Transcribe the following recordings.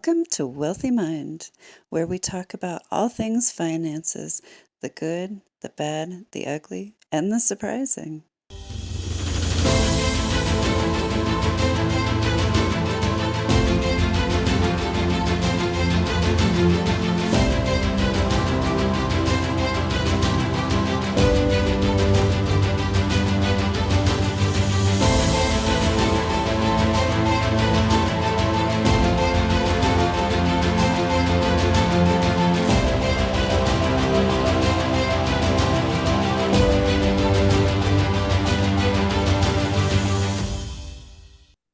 Welcome to Wealthy Mind, where we talk about all things finances, the good, the bad, the ugly, and the surprising.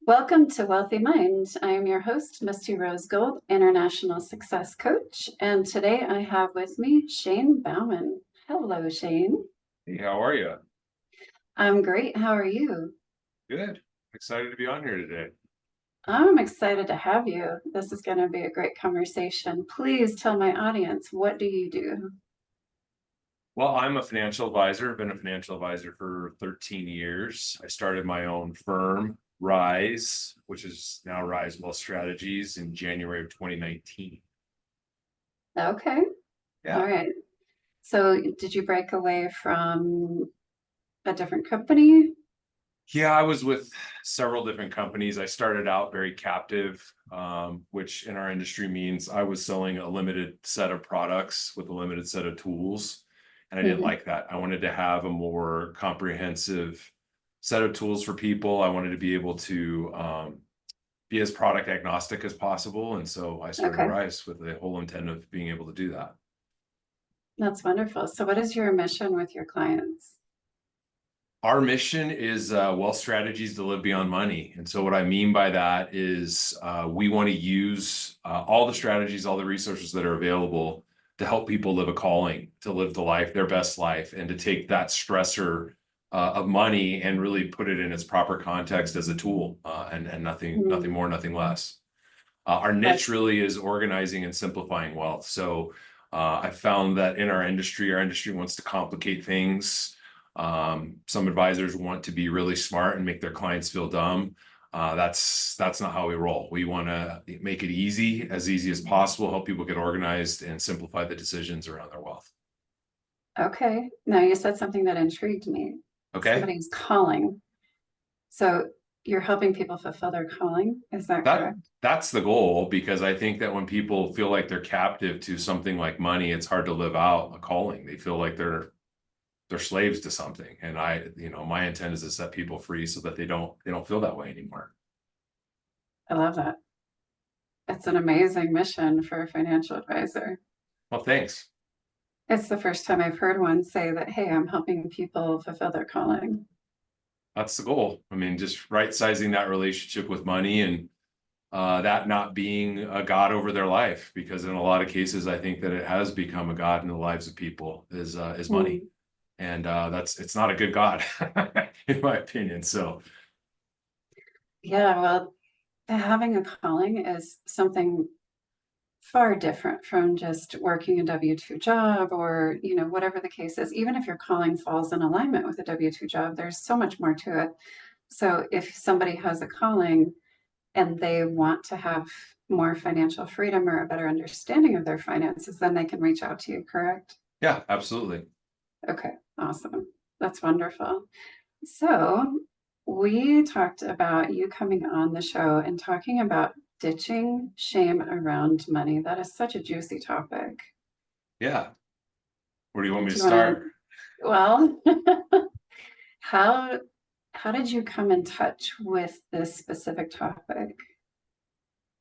Welcome to Wealthy Mind. I am your host, Misty Rose Gold, International Success Coach. And today I have with me Shane Bauman. Hello, Shane. Hey, how are you? I'm great. How are you? Good. Excited to be on here today. I'm excited to have you. This is going to be a great conversation. Please tell my audience, what do you do? Well, I'm a financial advisor. I've been a financial advisor for 13 years. I started my own firm, Rise, which is now Rise Wealth Strategies, in January of 2019. Okay. Yeah. All right. So did you break away from a different company? Yeah, I was with several different companies. I started out very captive, which in our industry means I was selling a limited set of products with a limited set of tools. And I didn't like that. I wanted to have a more comprehensive set of tools for people. I wanted to be able to be as product agnostic as possible. And so I started Okay. Rise with the whole intent of being able to do that. That's wonderful. So what is your mission with your clients? Our mission is wealth strategies to live beyond money. And so what I mean by that is we want to use all the strategies, all the resources that are available to help people live a calling, to live the life, their best life, and to take that stressor of money and really put it in its proper context as a tool and nothing more, nothing less. Our niche really is organizing and simplifying wealth. So I found that in our industry wants to complicate things. Some advisors want to be really smart and make their clients feel dumb. That's not how we roll. We want to make it easy as possible, help people get organized and simplify the decisions around their wealth. Okay. Now you said something that intrigued me. Okay. Somebody's calling. So you're helping people fulfill their calling. Is that correct? That's the goal, because I think that when people feel like they're captive to something like money, it's hard to live out a calling. They feel like they're slaves to something. And my intent is to set people free so that they don't feel that way anymore. I love that. It's an amazing mission for a financial advisor. Well, thanks. It's the first time I've heard one say that, hey, I'm helping people fulfill their calling. That's the goal. I mean, just right sizing that relationship with money and that not being a god over their life, because in a lot of cases, I think that it has become a god in the lives of people is money. And it's not a good god, in my opinion. So, yeah, well, having a calling is something far different from just working a W-2 job or, whatever the case is. Even if your calling falls in alignment with a W-2 job, there's so much more to it. So if somebody has a calling and they want to have more financial freedom or a better understanding of their finances, then they can reach out to you, correct? yeah, absolutely. Okay, awesome. That's wonderful. So we talked about you coming on the show and talking about ditching shame around money. That is such a juicy topic. Yeah. Where do you want me to Wanna, start? well, how did you come in touch with this specific topic?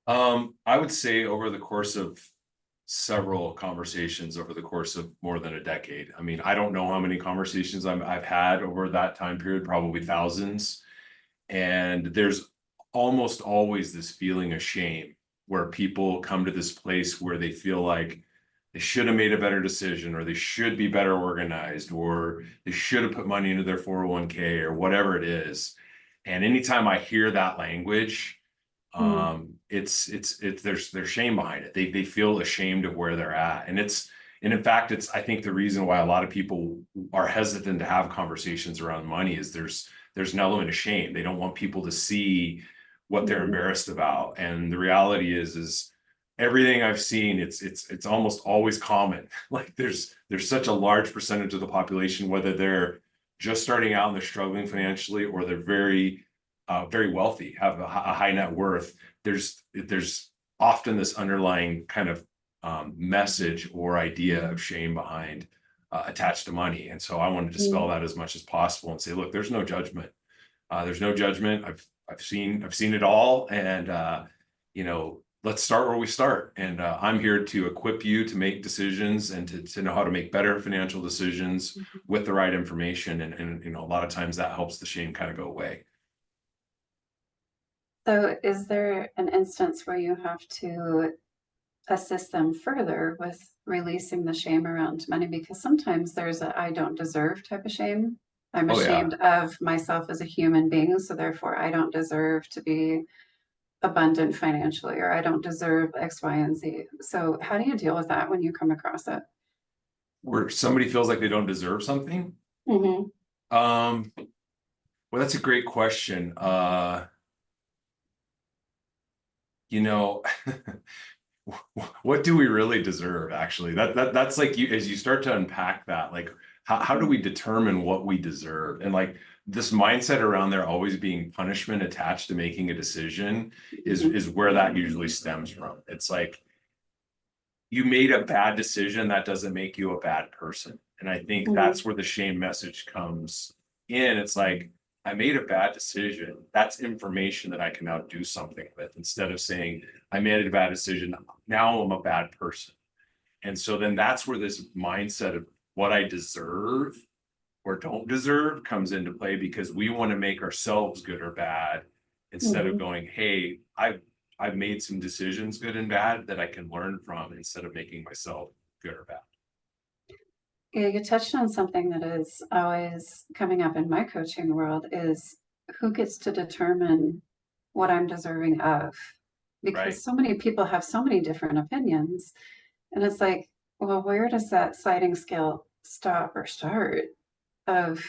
I would say over the course of several conversations over the course of more than a decade. I mean, I don't know how many conversations I've had over that time period, probably thousands. And there's almost always this feeling of shame where people come to this place where they feel like they should have made a better decision, or they should be better organized, or they should have put money into their 401k or whatever it is. And anytime I hear that language, there's shame behind it. They feel ashamed of where they're at. And in fact, I think the reason why a lot of people are hesitant to have conversations around money is there's an element of shame. They don't want people to see what they're embarrassed about. And the reality is everything I've seen, it's almost always common. Like there's such a large percentage of the population, whether they're just starting out and they're struggling financially, or they're very wealthy, have a high net worth. There's often this underlying kind of message or idea of shame behind attached to money. And so I want to dispel that as much as possible and say, look, there's no judgment. There's no judgment. I've seen it all, and you know, let's start where we start. And I'm here to equip you to make decisions and to know how to make better financial decisions with the right information. And you know, a lot of times that helps the shame kind of go away. So is there an instance where you have to assist them further with releasing the shame around money? Because sometimes there's a I don't deserve type of shame. I'm Oh yeah. ashamed of myself as a human being, so therefore I don't deserve to be abundant financially, or I don't deserve X, Y, and Z. So how do you deal with that when you come across it? Where somebody feels like they don't deserve something. Mm-hmm. Well, that's a great question. You know, what do we really deserve, actually? That's like, you as you start to unpack that, like how do we determine what we deserve? And like this mindset around there always being punishment attached to making a decision is where that usually stems from. It's like, you made a bad decision, that doesn't make you a bad person. And I think that's where the shame message comes in. It's like, I made a bad decision. That's information that I can now do something with, instead of saying, I made a bad decision, now I'm a bad person. And so then that's where this mindset of what I deserve or don't deserve comes into play, because we want to make ourselves good or bad, instead of going, hey, I've made some decisions, good and bad, that I can learn from, instead of making myself good or bad. Yeah, you touched on something that is always coming up in my coaching world is who gets to determine what I'm deserving of? Right. Because so many people have so many different opinions. And it's like, well, where does that sliding scale stop or start of,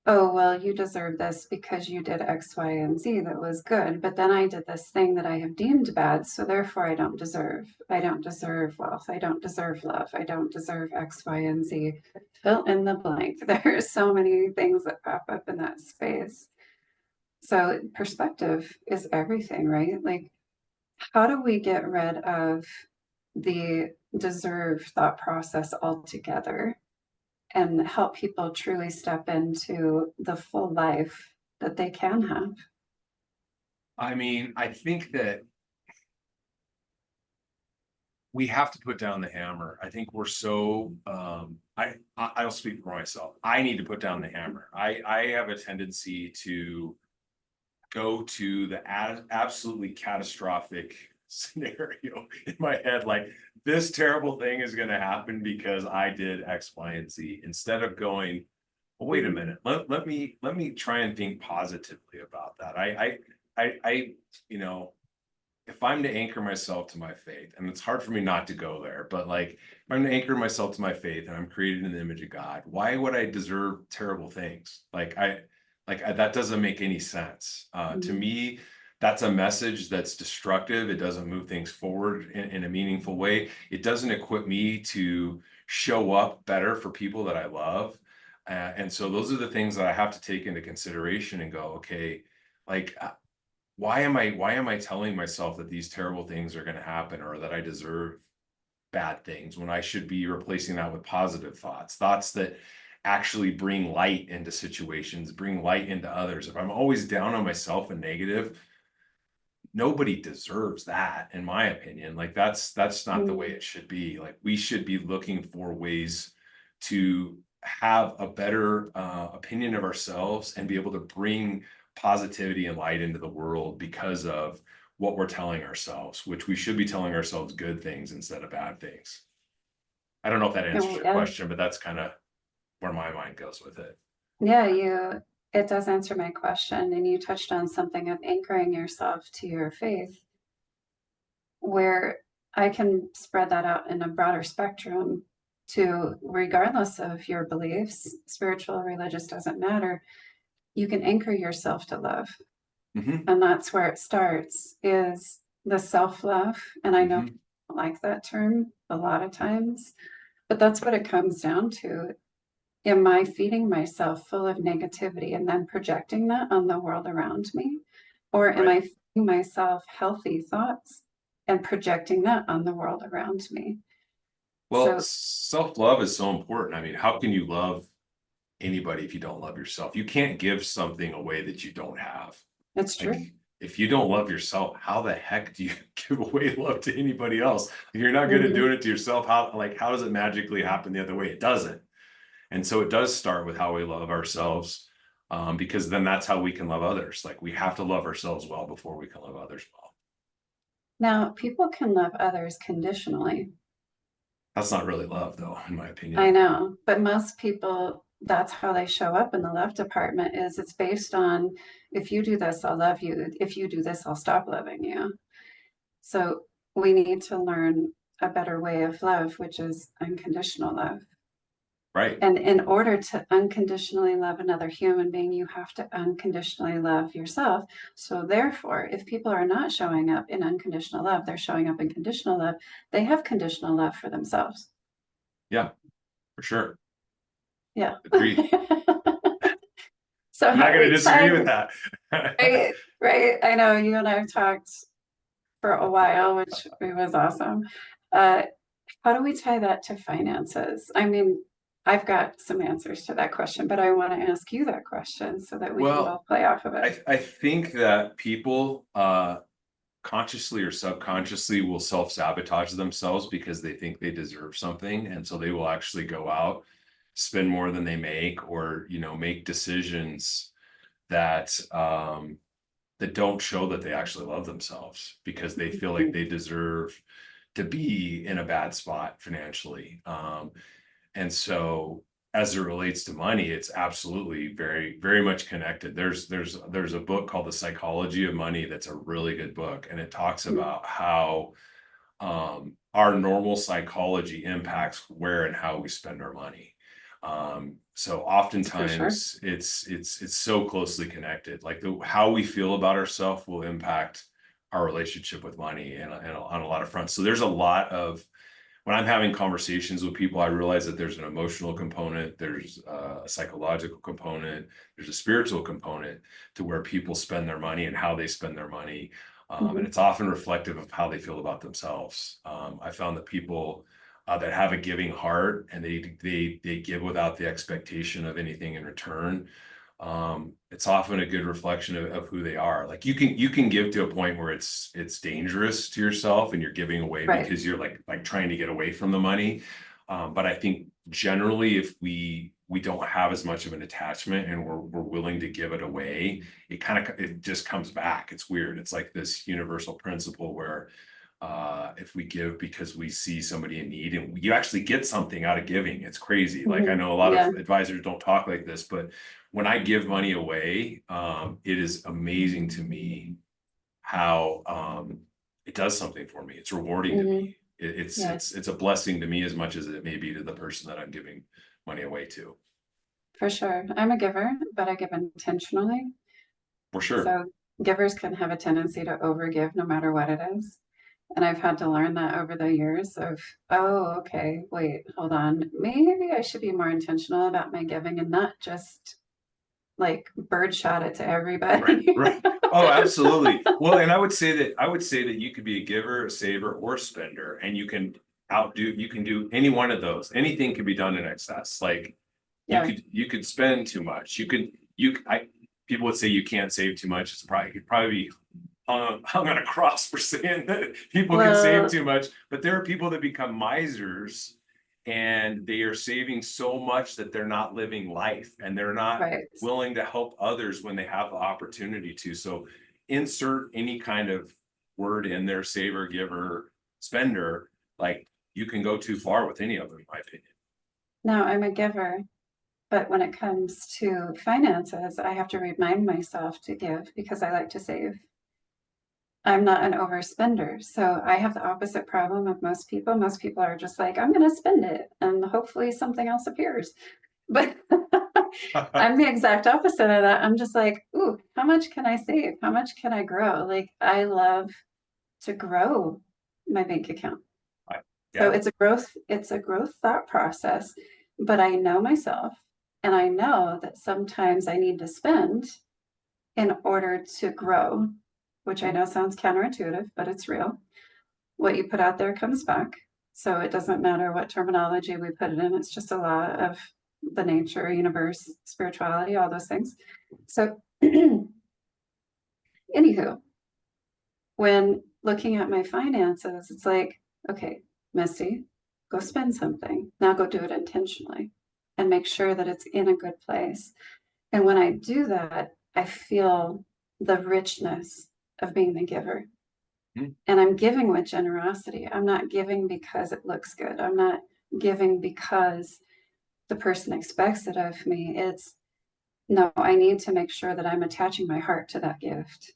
oh, well, you deserve this because you did X, Y, and Z that was good. But then I did this thing that I have deemed bad. So therefore, I don't deserve. I don't deserve wealth. I don't deserve love. I don't deserve X, Y, and Z. Fill in the blank. There are so many things that pop up in that space. So perspective is everything, right? Like, how do we get rid of the deserve thought process altogether and help people truly step into the full life that they can have? I mean, I think that we have to put down the hammer. I think we're so I'll speak for myself. I need to put down the hammer. I have a tendency to go to the absolutely catastrophic scenario in my head, like this terrible thing is going to happen because I did X, Y, and Z, instead of going, well, wait a minute, let me try and think positively about that. I you know, if I'm to anchor myself to my faith, and it's hard for me not to go there, but like if I'm to anchor myself to my faith and I'm created in the image of God, why would I deserve terrible things? That doesn't make any sense. To me, that's a message that's destructive. It doesn't move things forward in a meaningful way. It doesn't equip me to show up better for people that I love. And so those are the things that I have to take into consideration and go, okay, like why am I telling myself that these terrible things are going to happen, or that I deserve bad things, when I should be replacing that with positive thoughts that actually bring light into situations, bring light into others. If I'm always down on myself and negative, nobody deserves that, in my opinion. Like that's not the way it should be. Like we should be looking for ways to have a better opinion of ourselves and be able to bring positivity and light into the world because of what we're telling ourselves, which we should be telling ourselves good things instead of bad things. I don't know if that answers your Yeah, question, but that's kind of where my mind goes with it. yeah, it does answer my question. And you touched on something of anchoring yourself to your faith, where I can spread that out in a broader spectrum to, regardless of your beliefs, spiritual, religious, doesn't matter. You can anchor yourself to love. Mm-hmm. And that's where it starts, is the self-love. And I know Mhm. people don't like that term a lot of times, but that's what it comes down to. Am I feeding myself full of negativity and then projecting that on the world around me? Or am Right. I feeding myself healthy thoughts and projecting that on the world around me? Well, So self-love is so important. I mean, how can you love anybody if you don't love yourself? You can't give something away that you don't have. it's Like, true. if you don't love yourself, how the heck do you give away love to anybody else? If you're not good at Mhm. doing it to yourself, how does it magically happen the other way? It doesn't. And so it does start with how we love ourselves, because then that's how we can love others. Like, we have to love ourselves well before we can love others well. Now, people can love others conditionally. That's not really love, though, in my I opinion. know, but most people, that's how they show up in the love department is it's based on if you do this, I'll love you. If you do this, I'll stop loving you. So we need to learn a better way of love, which is unconditional love. Right. And in order to unconditionally love another human being, you have to unconditionally love yourself. So, therefore, if people are not showing up in unconditional love, they're showing up in conditional love, they have conditional love for themselves. Yeah, for sure. Yeah. Agreed. So, I'm how not do going to we disagree tie, with that. right? Right. I know you and I have talked for a while, which was awesome. Uh, how do we tie that to finances? I mean, I've got some answers to that question, but I want to ask you that question so that we can Well, both play off of it. I think that people consciously or subconsciously will self-sabotage themselves because they think they deserve something. And so they will actually go out, spend more than they make, or, make decisions that that don't show that they actually love themselves because they feel like they deserve to be in a bad spot financially. And so as it relates to money, it's absolutely very, very much connected. There's a book called The Psychology of Money that's a really good book, and it talks about how our normal psychology impacts where and how we spend our money. So For sure. oftentimes it's so closely connected. Like, how we feel about ourselves will impact our relationship with money and on a lot of fronts. So there's a lot of, when I'm having conversations with people, I realize that there's an emotional component, there's a psychological component, there's a spiritual component to where people spend their money and how they spend their money. And Mhm. it's often reflective of how they feel about themselves. I found that people that have a giving heart and they give without the expectation of anything in return, it's often a good reflection of who they are. Like, you can give to a point where it's dangerous to yourself and you're giving away Right. because you're like trying to get away from the money. But I think generally, if we don't have as much of an attachment and we're willing to give it away, it just comes back. It's weird. It's like this universal principle where if we give because we see somebody in need, and you actually get something out of giving. It's crazy. Like, I Mhm. know a lot of Yeah. advisors don't talk like this, but when I give money away, it is amazing to me how it does something for me. It's rewarding to Mhm. me. It's Yeah, it's it's a blessing to me as much as it may be to the person that I'm giving money away to. for sure. I'm a giver, but I give intentionally. For sure. So givers can have a tendency to overgive no matter what it is. And I've had to learn that over the years of, oh, okay, wait, hold on. Maybe I should be more intentional about my giving and not just like birdshot it to Right, everybody. right. Oh, absolutely. Well, and I would say that you could be a giver, a saver, or a spender, and you can do any one of those. Anything can be done in excess. Like, Yeah. you could spend too much. I people would say you can't save too much. You'd probably be hung on a cross for saying that people can save Well, too much. But there are people that become misers and they are saving so much that they're not living life and they're not right. willing to help others when they have the opportunity to. So insert any kind of word in there, saver, giver, spender, like, you can go too far with any of them, in my opinion. Now I'm a giver, but when it comes to finances, I have to remind myself to give because I like to save. I'm not an overspender. So I have the opposite problem of most people. Most people are just like, I'm going to spend it and hopefully something else appears. But I'm the exact opposite of that. I'm just like, ooh, how much can I save? How much can I grow? Like, I love to grow my bank account. Yeah. So it's a growth thought process, but I know myself and I know that sometimes I need to spend in order to grow, which I know sounds counterintuitive, but it's real. What you put out there comes back. So it doesn't matter what terminology we put it in, it's just a law of the nature, universe, spirituality, all those things. So, anywho, when looking at my finances, it's like, okay, Misty, go spend something. Now go do it intentionally and make sure that it's in a good place. And when I do that, I feel the richness of being the giver. And I'm giving with generosity. I'm not giving because it looks good. I'm not giving because the person expects it of me. It's no, I need to make sure that I'm attaching my heart to that gift.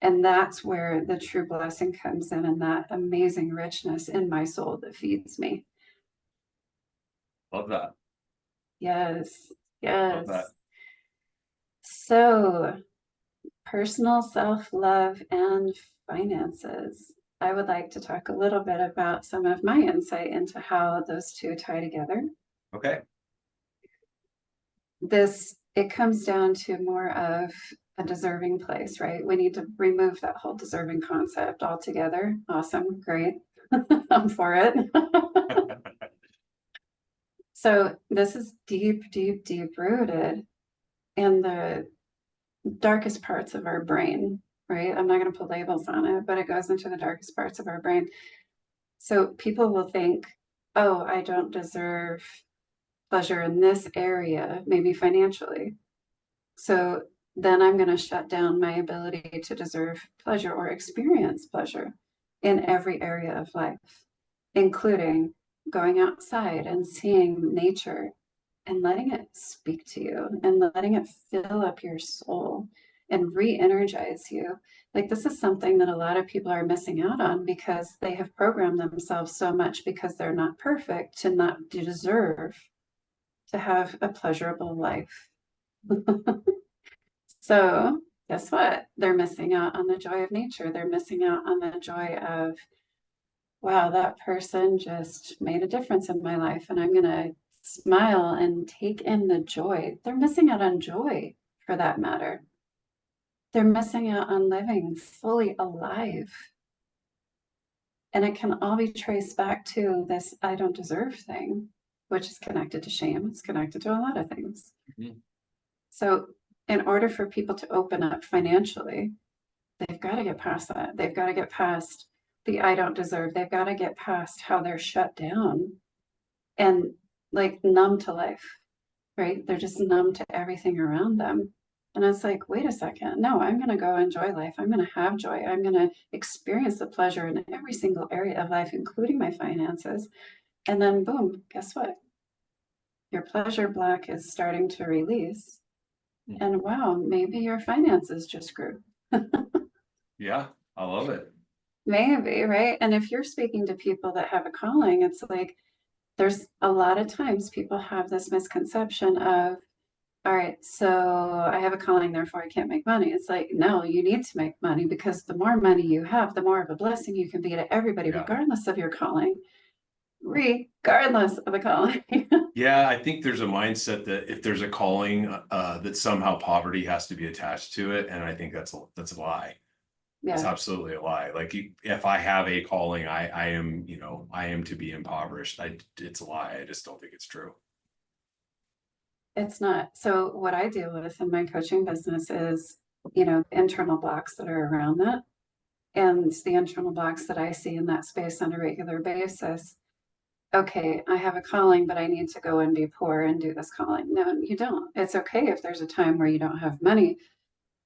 And that's where the true blessing comes in and that amazing richness in my soul that feeds me. Love that. Yes. Love that. Yes. So, personal self-love and finances. I would like to talk a little bit about some of my insight into how those two tie together. Okay. It comes down to more of a deserving place, right? We need to remove that whole deserving concept altogether. Awesome, great. I'm for it. So this is deep, deep, deep rooted in the darkest parts of our brain, right? I'm not going to put labels on it, but it goes into the darkest parts of our brain. So people will think, oh, I don't deserve pleasure in this area, maybe financially. So then I'm going to shut down my ability to deserve pleasure or experience pleasure in every area of life, including going outside and seeing nature and letting it speak to you and letting it fill up your soul and re-energize you. Like this is something that a lot of people are missing out on because they have programmed themselves so much because they're not perfect to not deserve to have a pleasurable life. So guess what? They're missing out on the joy of nature. They're missing out on the joy of, wow, that person just made a difference in my life and I'm going to smile and take in the joy. They're missing out on joy for that matter. They're missing out on living fully alive. And it can all be traced back to this I don't deserve thing, which is connected to shame. It's connected to a lot of things. Mm-hmm. So, in order for people to open up financially, they've got to get past that. They've got to get past the I don't deserve. They've got to get past how they're shut down and like numb to life, right? They're just numb to everything around them. And it's like, wait a second. No, I'm going to go enjoy life. I'm going to have joy. I'm going to experience the pleasure in every single area of life, including my finances. And then, boom, guess what? Your pleasure block is starting to release. And wow, maybe your finances just grew. Yeah, I love it. Maybe, right? And if you're speaking to people that have a calling, it's like there's a lot of times people have this misconception of, all right, so I have a calling, therefore I can't make money. It's like, no, you need to make money because the more money you have, the more of a blessing you can be to everybody, regardless of your calling, regardless of the calling. Yeah, I think there's a mindset that if there's a calling, that somehow poverty has to be attached to it, and I think that's a lie. Yeah. It's absolutely a lie. Like if I have a calling, I am, I am to be impoverished. It's a lie. I just don't think it's true. It's not. So what I deal with in my coaching business is, internal blocks that are around that. And the internal blocks that I see in that space on a regular basis. Okay, I have a calling, but I need to go and be poor and do this calling. No, you don't. It's okay if there's a time where you don't have money,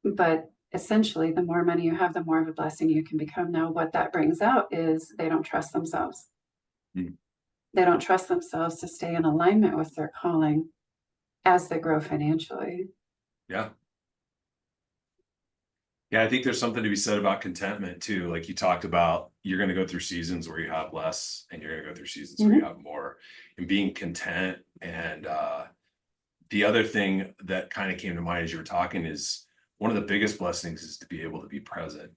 but essentially the more money you have, the more of a blessing you can become. Now, what that brings out is they don't trust themselves. Mm. They don't trust themselves to stay in alignment with their calling as they grow financially. Yeah. Yeah, I think there's something to be said about contentment too. Like you talked about, you're going to go through seasons where you have less and you're going to go through seasons where you have more, and being content. And the other thing that kind of came to mind as you were talking is one of the biggest blessings is to be able to be present.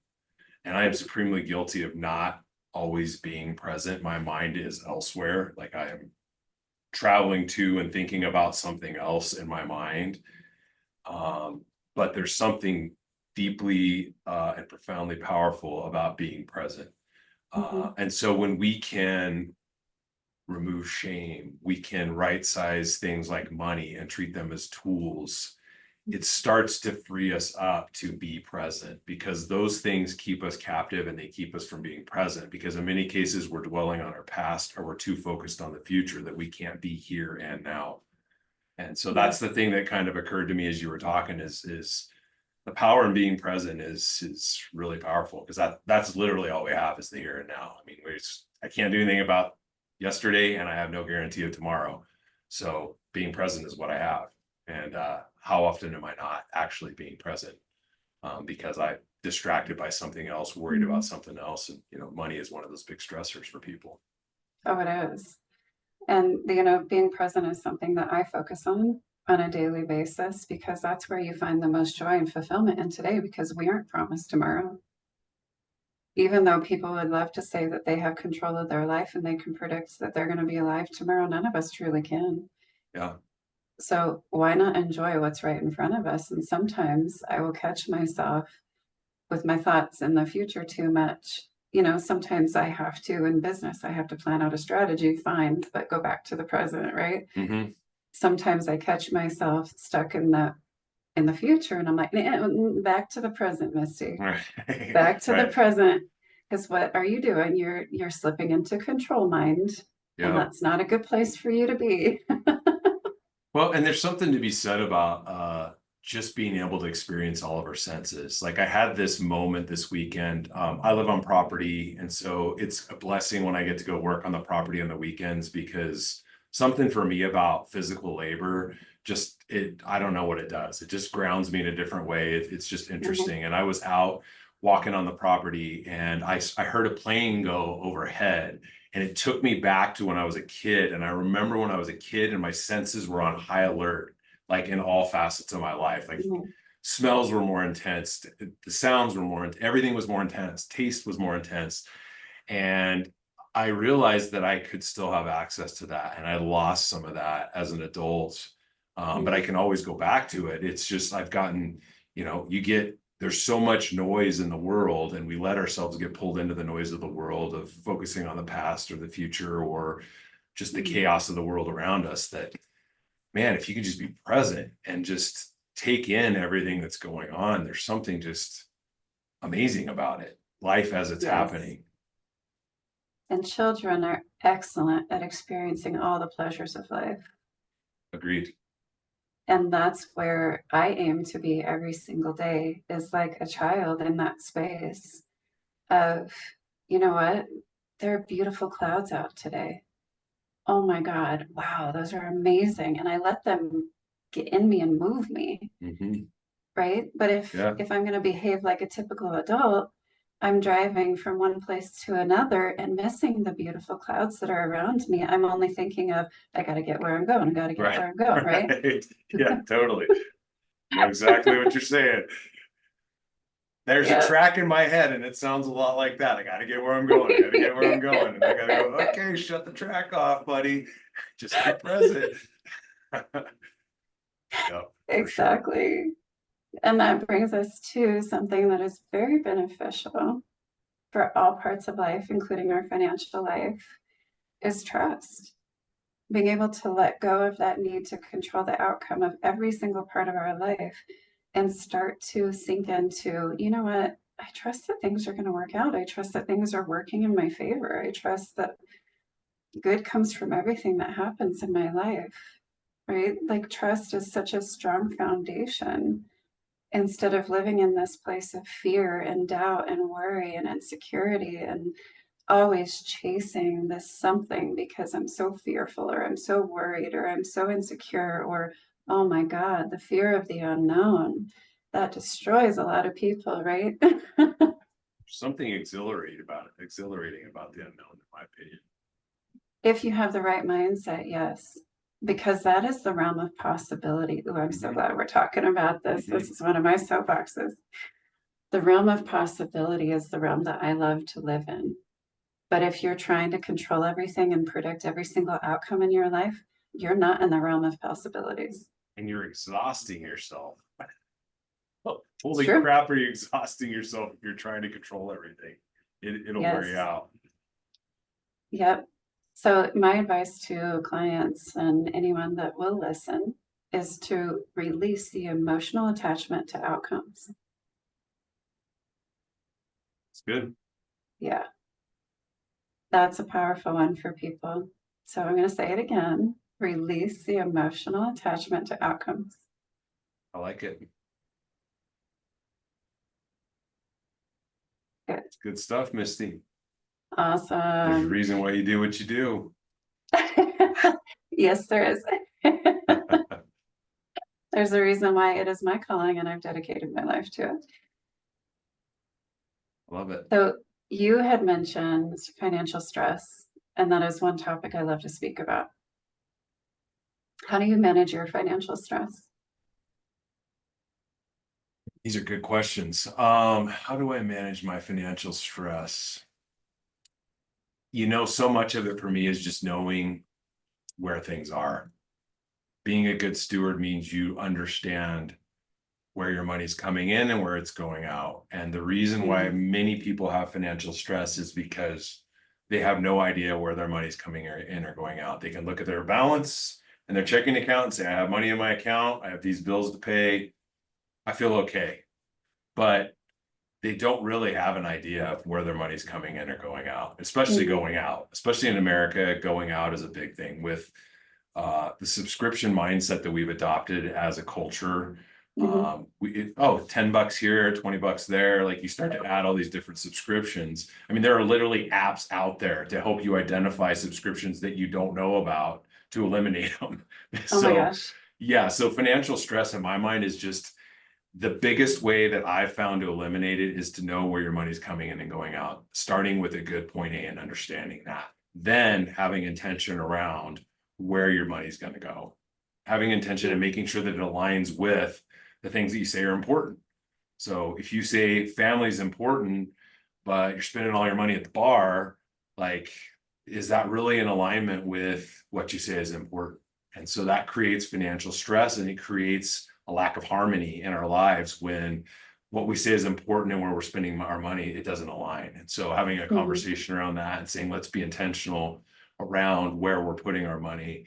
And I am supremely guilty of not always being present. My mind is elsewhere. Like I am traveling to and thinking about something else in my mind. But there's something deeply and profoundly powerful about being present. And so when we can remove shame, we can right size things like money and treat them as tools. It starts to free us up to be present, because those things keep us captive and they keep us from being present, because in many cases we're dwelling on our past or we're too focused on the future that we can't be here and now. And so that's the thing that kind of occurred to me as you were talking is the power in being present is really powerful, because that's literally all we have is the here and now. I mean, I can't do anything about yesterday and I have no guarantee of tomorrow. So being present is what I have. And how often am I not actually being present? Because I'm distracted by something else, worried about something else. And, money is one of those big stressors for people. Oh, it is. And, being present is something that I focus on a daily basis, because that's where you find the most joy and fulfillment in today, because we aren't promised tomorrow. Even though people would love to say that they have control of their life and they can predict that they're going to be alive tomorrow, none of us truly can. Yeah. So why not enjoy what's right in front of us? And sometimes I will catch myself with my thoughts in the future too much. Sometimes I have to, in business, I have to plan out a strategy, fine, but go back to the present, right? Mm-hmm. Sometimes I catch myself stuck in the future, and I'm like, back to the present, Misty. Right. Back to the Right. present. Because what are you doing? You're slipping into control mind, and Yeah. that's not a good place for you to be. Well, and there's something to be said about just being able to experience all of our senses. Like I had this moment this weekend. I live on property, and so it's a blessing when I get to go work on the property on the weekends, because something for me about physical labor, I don't know what it does. It just grounds me in a different way. It's just interesting. And I was out walking on the property and I heard a plane go overhead. And it took me back to when I was a kid. And I remember when I was a kid and my senses were on high alert, like in all facets of my life. Like smells were more intense, the sounds were everything was more intense, taste was more intense. And I realized that I could still have access to that. And I lost some of that as an adult. But I can always go back to it. It's just, I've gotten, there's so much noise in the world, and we let ourselves get pulled into the noise of the world, of focusing on the past or the future or just the chaos of the world around us, that, man, if you can just be present and just take in everything that's going on, there's something just amazing about it. Life as it's happening. And children are excellent at experiencing all the pleasures of life. Agreed. And that's where I aim to be every single day, is like a child in that space of, you know what? There are beautiful clouds out today. Oh my God, wow, those are amazing. And I let them get in me and move me, right? But if I'm going to behave like a typical adult, I'm driving from one place to another and missing the beautiful clouds that are around me. I'm only thinking of, I got to get where I'm going, I got to get where I'm going, right? Yeah, totally. I know exactly what you're saying. There's a track in my head and it sounds a lot like that. I got to get where I'm going. I got to get where I'm going. And I got to go, okay, shut the track off, buddy. Just be present. Yep, Exactly. Sure. And that brings us to something that is very beneficial for all parts of life, including our financial life, is trust. Being able to let go of that need to control the outcome of every single part of our life and start to sink into, you know what? I trust that things are going to work out. I trust that things are working in my favor. I trust that good comes from everything that happens in my life, right? Like trust is such a strong foundation, instead of living in this place of fear and doubt and worry and insecurity and always chasing this something because I'm so fearful or I'm so worried or I'm so insecure, or, oh my God, the fear of the unknown that destroys a lot of people, right? Something exhilarating about the unknown, in my opinion. If you have the right mindset, yes, because that is the realm of possibility. Oh, I'm so glad we're talking about this. This is one of my soapboxes. The realm of possibility is the realm that I love to live in. But if you're trying to control everything and predict every single outcome in your life, you're not in the realm of possibilities. And you're exhausting yourself. It's Holy true. crap, are you exhausting yourself if you're trying to control everything? It'll wear you Yes. out. Yep. So my advice to clients and anyone that will listen is to release the emotional attachment to outcomes. It's good. Yeah, that's a powerful one for people. So I'm going to say it again. Release the emotional attachment to outcomes. I like it. Good. It's good stuff, Misty. There's a Awesome. reason why you do what you do. Yes, there is. There's a reason why it is my calling and I've dedicated my life to it. Love it. So you had mentioned financial stress, and that is one topic I love to speak about. How do you manage your financial stress? These are good questions. How do I manage my financial stress? So much of it for me is just knowing where things are. Being a good steward means you understand where your money's coming in and where it's going out. And the reason why Mm-hmm. many people have financial stress is because they have no idea where their money's coming in or going out. They can look at their balance and their checking account and say, I have money in my account, I have these bills to pay, I feel okay. But they don't really have an idea of where their money's coming in or going out, especially Mm-hmm. going out, especially in America. Going out is a big thing with the subscription mindset that we've adopted as a culture. Mm-hmm. $10 here, $20 there. Like you start to add all these different subscriptions. I mean, there are literally apps out there to help you identify subscriptions that you don't know about to eliminate them. Oh my So, gosh. yeah, so financial stress in my mind is just the biggest way that I've found to eliminate it is to know where your money's coming in and going out, starting with a good point A and understanding that. Then having intention around where your money's going to go, having intention and making sure that it aligns with the things that you say are important. So if you say family is important, but you're spending all your money at the bar, like, is that really in alignment with what you say is important? And so that creates financial stress and it creates a lack of harmony in our lives when what we say is important and where we're spending our money, it doesn't align. And so having a Mm-hmm. conversation around that and saying, let's be intentional around where we're putting our money.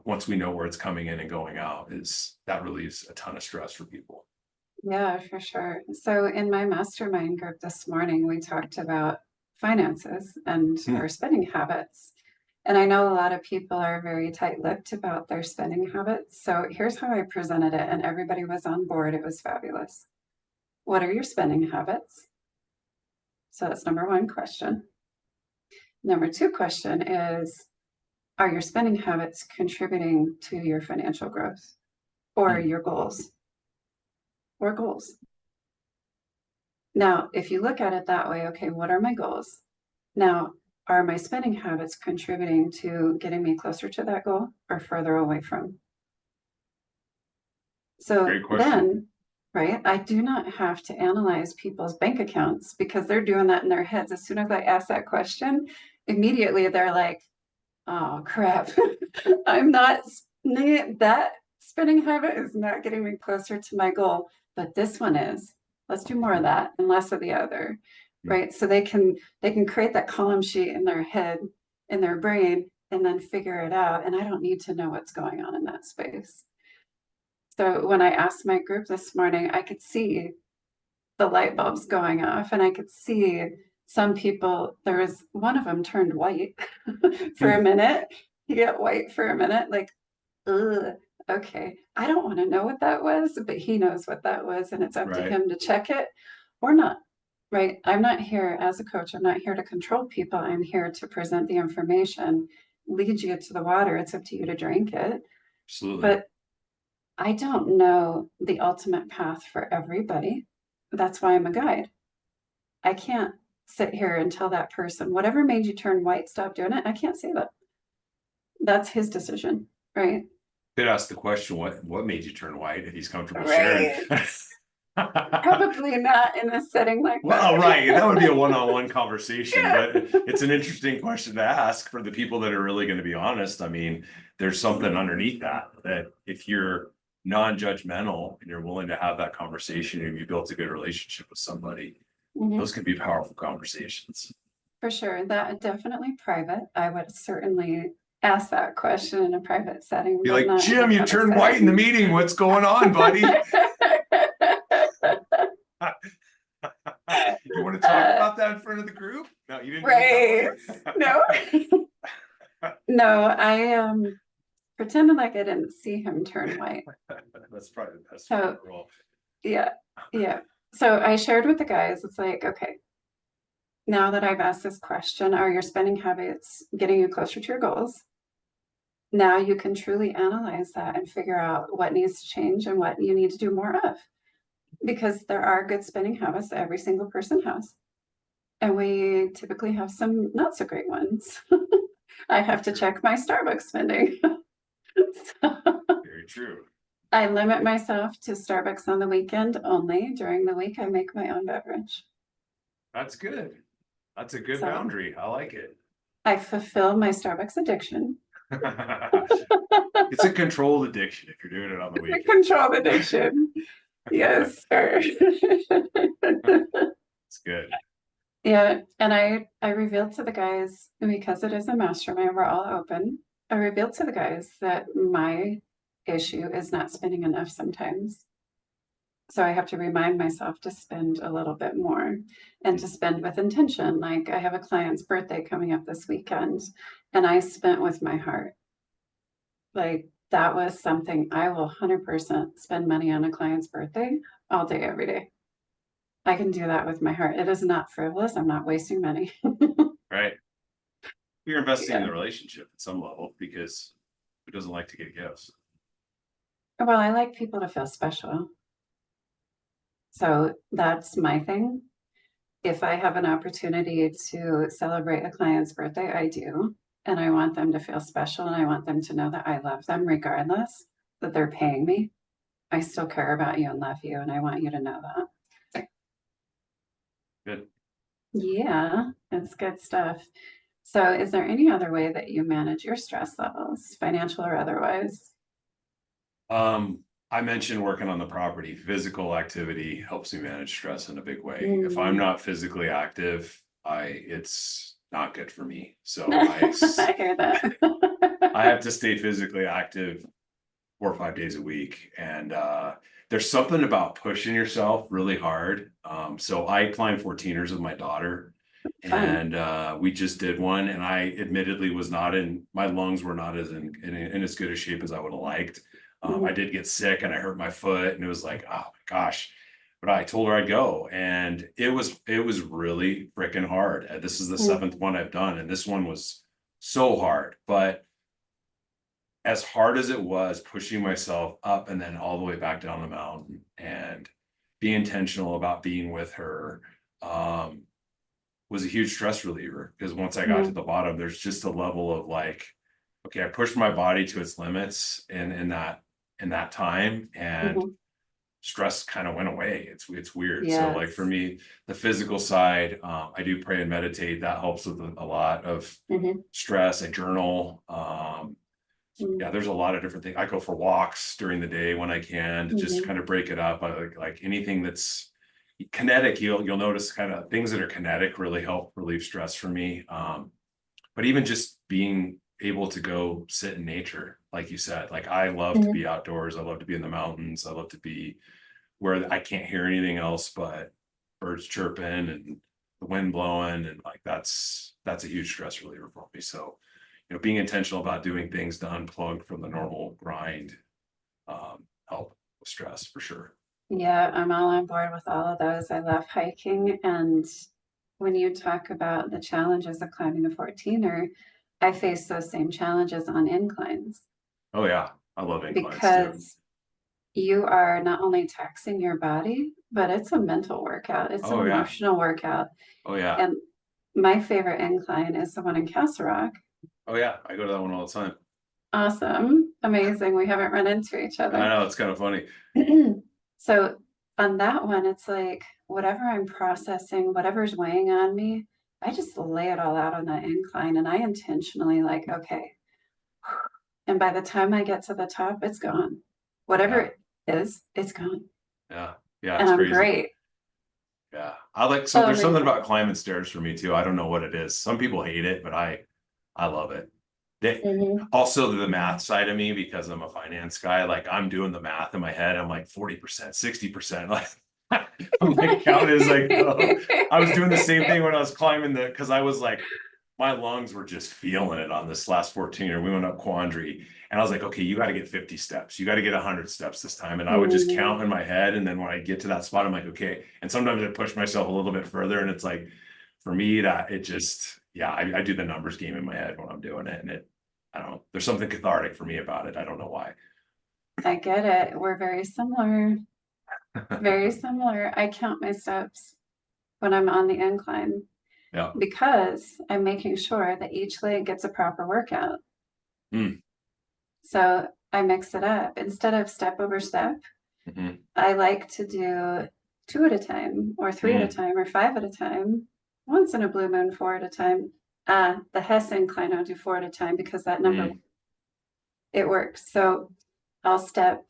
Once we know where it's coming in and going out, that relieves a ton of stress for people. Yeah, for sure. So in my mastermind group this morning, we talked about finances and our spending habits. And I know a lot of people are very tight-lipped about their spending habits. So here's how I presented it, and everybody was on board. It was fabulous. What are your spending habits? So that's number one question. Number two question is, are your spending habits contributing to your financial growth or your goals or goals? Now, if you look at it that way, okay, what are my goals? Now, are my spending habits contributing to getting me closer to that goal or further away from? So Great question. then, right, I do not have to analyze people's bank accounts because they're doing that in their heads. As soon as I ask that question, immediately they're like, oh crap, I'm not, that spending habit is not getting me closer to my goal, but this one is. Let's do more of that and less of the other, right? So they can create that column sheet in their head, in their brain, and then figure it out. And I don't need to know what's going on in that space. So when I asked my group this morning, I could see the light bulbs going off and I could see some people, there was one of them turned white for a minute. He got white for a minute, like, ugh, okay. I don't want to know what that was, but he knows what that was, and it's up to Right. him to check it or not. Right. I'm not here as a coach. I'm not here to control people. I'm here to present the information, lead you to the water. It's up to you to drink it. Absolutely. But I don't know the ultimate path for everybody. That's why I'm a guide. I can't sit here and tell that person, whatever made you turn white, stop doing it. I can't say that. That's his decision, right? Could ask the question, what made you turn white if he's comfortable sharing? Right. Probably not in a setting like Well, that. right. That would be a one-on-one conversation, Yeah. but it's an interesting question to ask for the people that are really going to be honest. I mean, there's something underneath that if you're non-judgmental and you're willing to have that conversation and you built a good relationship with somebody, Mhm. those can be powerful conversations. For sure. That definitely private. I would certainly ask that question in a private setting, Be but like, not in a Jim, you public turned white in the setting. meeting. What's going on, buddy? You want to talk about that in front of the group? No, you didn't do Right. it that way. No. No, I pretended like I didn't see him turn white. That's probably the best way So to roll. yeah, yeah. So I shared with the guys, it's like, okay, now that I've asked this question, are your spending habits getting you closer to your goals? Now you can truly analyze that and figure out what needs to change and what you need to do more of. Because there are good spending habits that every single person has. And we typically have some not so great ones. I have to check my Starbucks spending. So Very true. I limit myself to Starbucks on the weekend only. During the week, I make my own beverage. That's good. That's a good So boundary. I like it. I fulfill my Starbucks addiction. It's a controlled addiction if you're doing it on the It's a weekends. controlled addiction. Yes, sir. It's good. Yeah, and I revealed to the guys, because it is a mastermind, we're all open. I revealed to the guys that my issue is not spending enough sometimes. So I have to remind myself to spend a little bit more and to spend with intention. Like I have a client's birthday coming up this weekend, and I spent with my heart. Like that was something I will 100% spend money on a client's birthday all day, every day. I can do that with my heart. It is not frivolous. I'm not wasting money. Right. You're investing in Yeah. the relationship at some level because who doesn't like to get gifts? Well, I like people to feel special. So that's my thing. If I have an opportunity to celebrate a client's birthday, I do. And I want them to feel special and I want them to know that I love them regardless that they're paying me. I still care about you and love you, and I want you to know that. Good. Yeah, it's good stuff. So, is there any other way that you manage your stress levels, financial or otherwise? I mentioned working on the property. Physical activity helps me manage stress in a big way. If I'm Mm. not physically active, it's not good for me. So I hear that. I have to stay physically active 4 or 5 days a week. And there's something about pushing yourself really hard. So I climbed 14ers with my daughter, Fun. and we just did one. And I admittedly was not in, my lungs were not as in as good a shape as I would have liked. I Mhm. did get sick and I hurt my foot, and it was like, oh my gosh. But I told her I'd go, and it was really freaking hard. This is the Mhm. seventh one I've done, and this one was so hard. But as hard as it was pushing myself up and then all the way back down the mountain and be intentional about being with her, um, was a huge stress reliever, because once I got to Mhm. the bottom, there's just a level of like, okay, I pushed my body to its limits in that time, and Mhm. stress kind of went away. It's weird. So like for Yes. me, the physical side, I do pray and meditate. That helps with a lot of Mhm. stress. I journal. Mhm. Yeah, there's a lot of different things. I go for walks during the day when I can to just Mhm. kind of break it up. I like anything that's kinetic. You'll notice kind of things that are kinetic really help relieve stress for me. But even just being able to go sit in nature, like you said, like I love to Mhm. be outdoors. I love to be in the mountains. I love to be where I can't hear anything else but birds chirping and the wind blowing, and like that's a huge stress reliever for me. So, being intentional about doing things to unplug from the normal grind, help with stress for sure. Yeah, I'm all on board with all of those. I love hiking. And when you talk about the challenges of climbing a 14er, I face those same challenges on inclines Oh yeah, I love inclines too. because you are not only taxing your body, but it's a mental workout, it's an Oh yeah, emotional workout. oh yeah, And my favorite incline is the one in Castle Rock. oh yeah. I go to that one all the time. Awesome, amazing. We haven't run into each I other. know, it's kind of funny. So on that one, it's like whatever I'm processing, whatever's weighing on me, I just lay it all out on that incline and I intentionally like, okay. And by the time I get to the top, it's gone. Whatever Yeah. it is, it's gone. Yeah. Yeah. And It's I'm crazy. great. Yeah. I like, so there's something about climbing stairs for me too. I don't know what it is. Some people hate it, but I love it. Also the math side of me, because I'm a finance guy, like I'm doing the math in my head. I'm like 40%, 60%. Like I'm like counting as I go. I was doing the same thing when I was climbing because I was like, my lungs were just feeling it on this last 14er. We went up Quandary and I was like, okay, you got to get 50 steps. You got to get 100 steps this time. And I would just count in my head. And then when I get to that spot, I'm like, okay. And sometimes I push myself a little bit further. And it's like, for me, that it just, yeah, I do the numbers game in my head when I'm doing it. And I don't know, there's something cathartic for me about it. I don't know why. I get it. We're very similar. Very similar. I count my steps when I'm on the incline Yeah. because I'm making sure that each leg gets a proper workout. Mm. So I mix it up. Instead of step over step, I like to do 2 at a time or 3 at a time or 5 at a time. Once in a blue moon, 4 at a time. The Hess incline, I'll do 4 at a time because that number, it works. So I'll step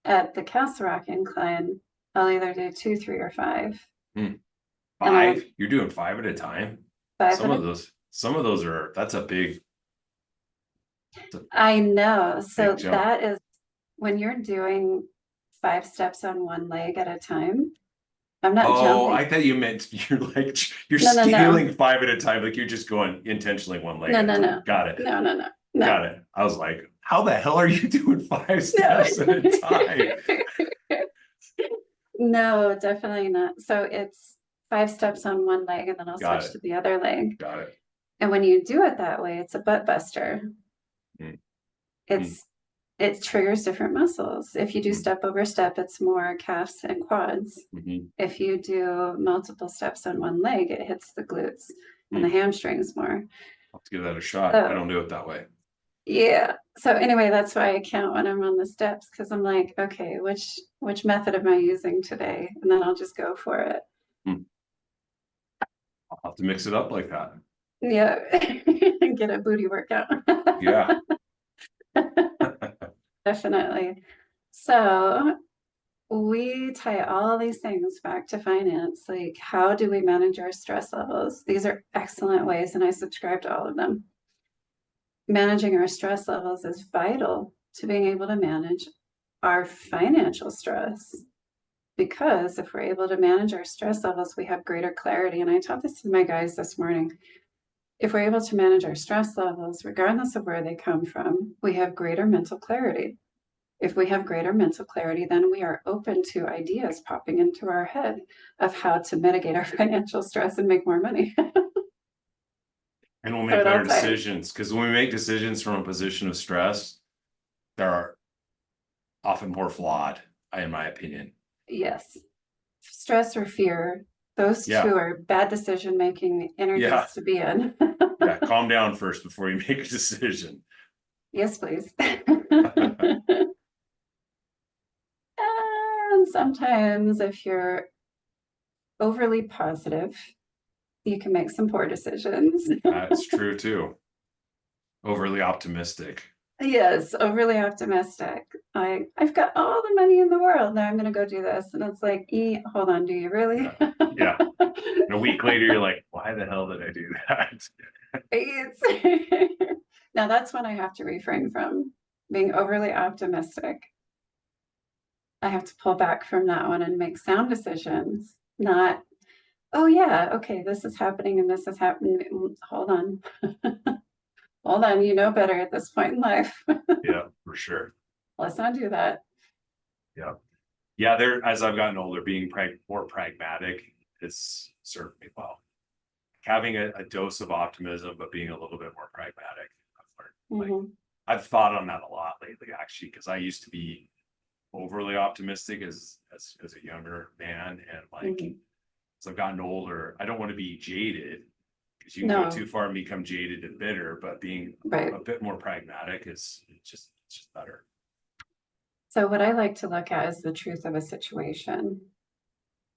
at the Castle Rock incline. I'll either do 2, 3, or 5. 5? You're doing 5 at a time? 5 some of those are, that's a big. I know. So jump. that is when you're doing 5 steps on one leg at a time. I'm not jumping. I thought you meant you're like you're No. scaling 5 at a time, like you're just going intentionally one leg at a time. Got it. No. Got it. I was like, how the hell are you doing 5 steps at a time? No, definitely not. So it's 5 steps on one leg and then I'll switch to the other leg. Got it. And when you do it that way, it's a butt buster. It triggers different muscles. If you do step over step, it's more calves and quads. If you do multiple steps on one leg, it hits the glutes and the hamstrings more. I'll give that a shot. I don't do it that way. Yeah. So anyway, that's why I count when I'm on the steps, because I'm like, okay, which method am I using today? And then I'll just go for it. I'll have to mix it up like that. Yeah. And get a booty workout. Yeah. Definitely. So we tie all these things back to finance. Like, how do we manage our stress levels? These are excellent ways, and I subscribe to all of them. Managing our stress levels is vital to being able to manage our financial stress. Because if we're able to manage our stress levels, we have greater clarity. And I taught this to my guys this morning. If we're able to manage our stress levels, regardless of where they come from, we have greater mental clarity. If we have greater mental clarity, then we are open to ideas popping into our head of how to mitigate our financial stress and make more money. And we'll make better decisions, because when we make decisions from a position of stress, they're often more flawed, in my opinion. Yes. Stress or fear, those two are bad decision-making energies to be in. Yeah, calm down first before you make a decision. Yes, please. And sometimes if you're overly positive, you can make some poor decisions. That's true too. Overly optimistic. Yes, overly optimistic. I've got all the money in the world. Now I'm going to go do this. And it's like, hold on, do you really? Yeah. And a week later, you're like, why the hell did I do that? Now that's when I have to refrain from being overly optimistic. I have to pull back from that one and make sound decisions, not, oh yeah, okay, this is happening and this is happening. Hold on. Hold on, you know better at this point in life. Yeah, for sure. Let's not do that. Yeah. Yeah, as I've gotten older, being more pragmatic has served me well. Having a dose of optimism, but being a little bit more pragmatic. I've thought on that a lot lately, actually, because I used to be overly optimistic as a younger man, and as I've gotten older, I don't want to be jaded, because you can go too far and become jaded and bitter, but being a bit more pragmatic is just better. So what I like to look at is the truth of a situation.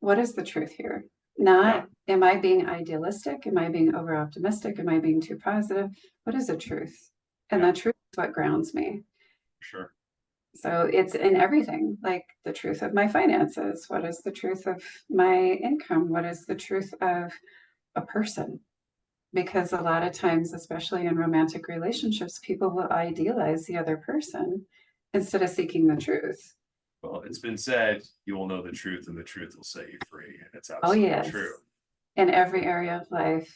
what is the truth here? Not, am I being idealistic? Am I being over optimistic? Am I being too positive? What is the truth? And the truth is what grounds me. Sure. So it's in everything, like the truth of my finances. What is the truth of my income? What is the truth of a person? Because a lot of times, especially in romantic relationships, people will idealize the other person instead of seeking the truth. Well, it's been said, you will know the truth and the truth will set you free. And it's Oh, absolutely yes. true. In every area of life,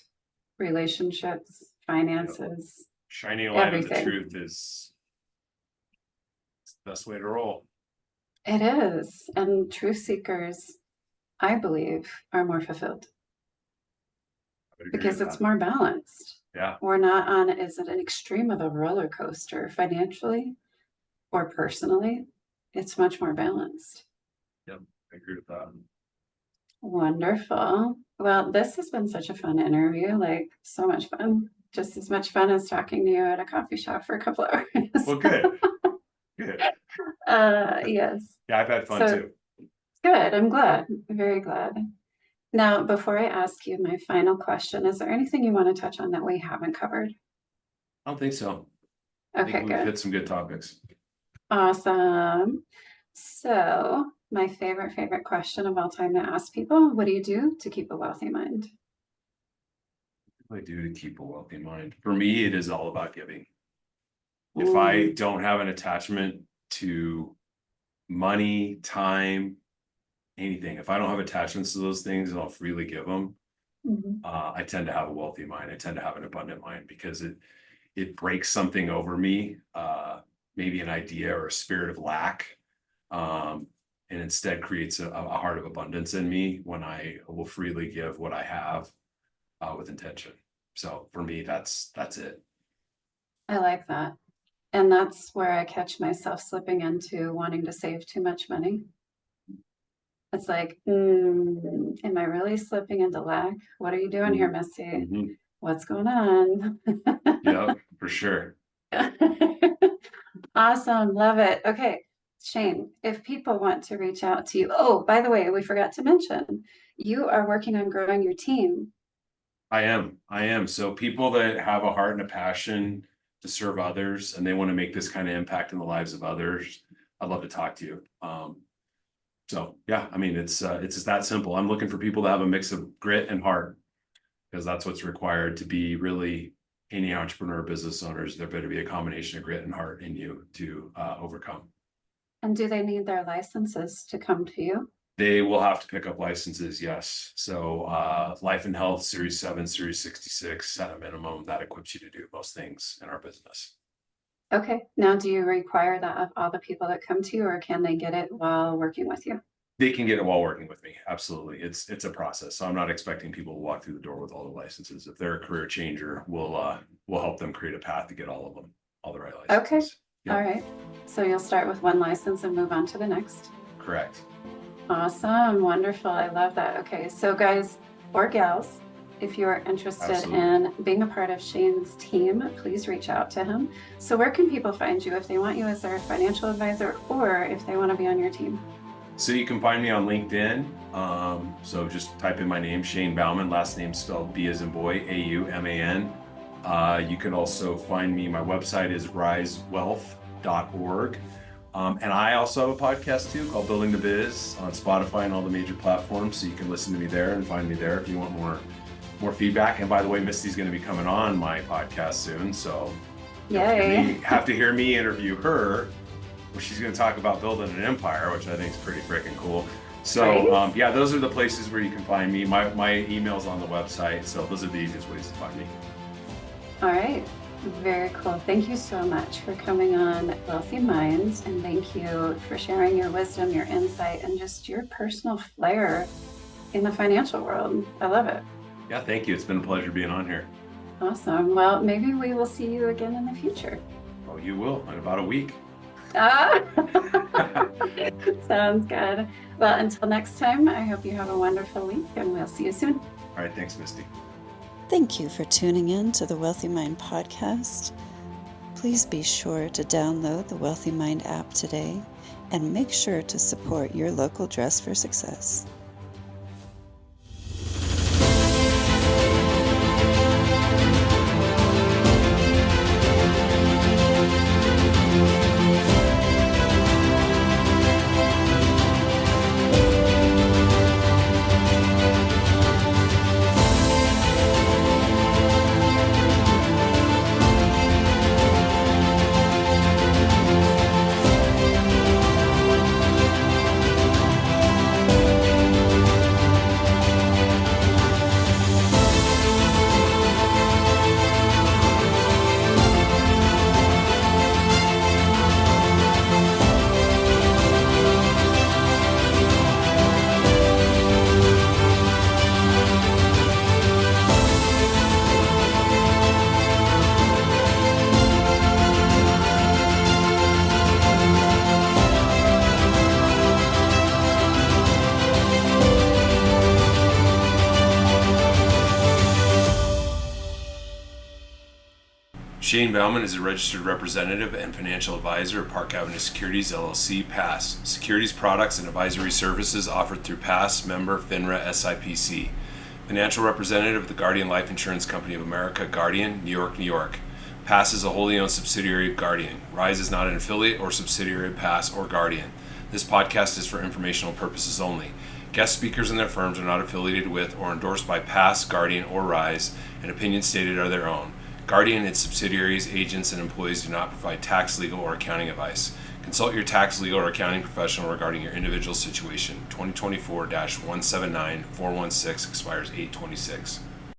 relationships, finances, Shining a light on the everything. truth is the best way to roll. It is. And truth seekers, I believe, are more fulfilled I would agree because with it's that. more balanced. Yeah. We're not on, is it an extreme of a roller coaster financially or personally? It's much more balanced. Yep. I agree with that. Wonderful. Well, this has been such a fun interview, like so much fun. Just as much fun as talking to you at a coffee shop for a couple of hours. Well, good. Good. Yes. Yeah, I've had fun So too. good. I'm glad. Very glad. Now, before I ask you my final question, is there anything you want to touch on that we haven't covered? I don't think so. I Okay, think we've good. hit some good topics. Awesome. So, my favorite question of all time to ask people, what do you do to keep a wealthy mind? What do I do to keep a wealthy mind? For me, it is all about giving. If I don't have an attachment to money, time, anything, if I don't have attachments to those things and I'll freely give them, I tend to have a wealthy mind. I tend to have an abundant mind because it breaks something over me, maybe an idea or a spirit of lack, and instead creates a heart of abundance in me when I will freely give what I have with intention. So for me, that's it. I like that. And that's where I catch myself slipping into wanting to save too much money. It's like, am I really slipping into lack? What are you doing here, Misty? Mm-hmm. What's going on? Yeah, for sure. Awesome. Love it. Okay. Shane, if people want to reach out to you, oh, by the way, we forgot to mention, you are working on growing your team. I am. So people that have a heart and a passion to serve others and they want to make this kind of impact in the lives of others, I'd love to talk to you. So yeah, I mean, it's just that simple. I'm looking for people to have a mix of grit and heart because that's what's required to be really any entrepreneur, business owners. There better be a combination of grit and heart in you to overcome. And do they need their licenses to come to you? They will have to pick up licenses, yes. So Life and Health Series 7, Series 66 at a minimum, that equips you to do most things in our business. Okay. Now, do you require that of all the people that come to you, or can they get it while working with you? They can get it while working with me. Absolutely. It's a process. So I'm not expecting people to walk through the door with all the licenses. If they're a career changer, we'll help them create a path to get all of them, all the right licenses. Okay. Yep. All right. So you'll start with one license and move on to the next. Correct. Awesome. Wonderful. I love that. Okay. So guys or gals, if you're interested Absolutely. in being a part of Shane's team, please reach out to him. So where can people find you if they want you as their financial advisor or if they want to be on your team? So you can find me on LinkedIn. So just type in my name, Shane Bauman, last name spelled B as in boy, A-U-M-A-N. You can also find me, my website is risewealth.org. And I also have a podcast too called Building the Biz on Spotify and all the major platforms. So you can listen to me there and find me there if you want more feedback. And by the way, Misty's going to be coming on my podcast soon. So have to hear me interview her. She's going to talk about building an empire, which I think is pretty freaking cool. So yeah, those are the places where you can find me. My email's on the website. So those are the easiest ways to find me. All right. Very cool. Thank you so much for coming on Wealthy Minds, and thank you for sharing your wisdom, your insight, and just your personal flair in the financial world. I love it. Yeah, thank you. It's been a pleasure being on here. Awesome. Well, maybe we will see you again in the future. Oh, you will in about a week. Sounds good. Well, until next time, I hope you have a wonderful week, and we'll see you soon. All right. Thanks, Misty. Thank you for tuning in to the Wealthy Mind podcast. Please be sure to download the Wealthy Mind app today and make sure to support your local Dress for Success. Shane Bauman is a registered representative and financial advisor of Park Avenue Securities LLC, PASS. Securities products and advisory services offered through PASS, member FINRA SIPC. Financial representative of the Guardian Life Insurance Company of America, Guardian, New York, New York. PASS is a wholly owned subsidiary of Guardian. Rise is not an affiliate or subsidiary of PASS or Guardian. This podcast is for informational purposes only. Guest speakers and their firms are not affiliated with or endorsed by PASS, Guardian, or Rise, and opinions stated are their own. Guardian, its subsidiaries, agents, and employees do not provide tax, legal, or accounting advice. Consult your tax, legal, or accounting professional regarding your individual situation. 2024-179-416 expires 8/26.